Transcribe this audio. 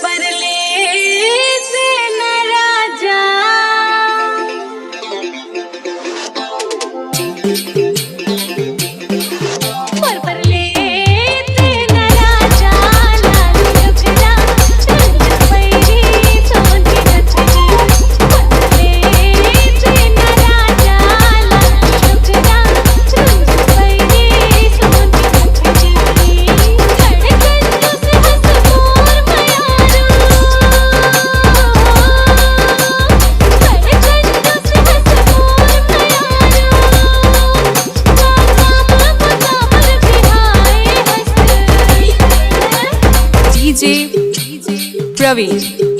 पर लेते न राजा मोर पर लेते न राजा लाल लुखड़ा चंद पैरी सोनी नथनी मोर पर लेते न राजा लाल लुखड़ा चंद पैरी सोनी नथनी धड़कन जो से हंस मोर मयारो धड़कन जो से हंस मोर मयारो DJ Praveen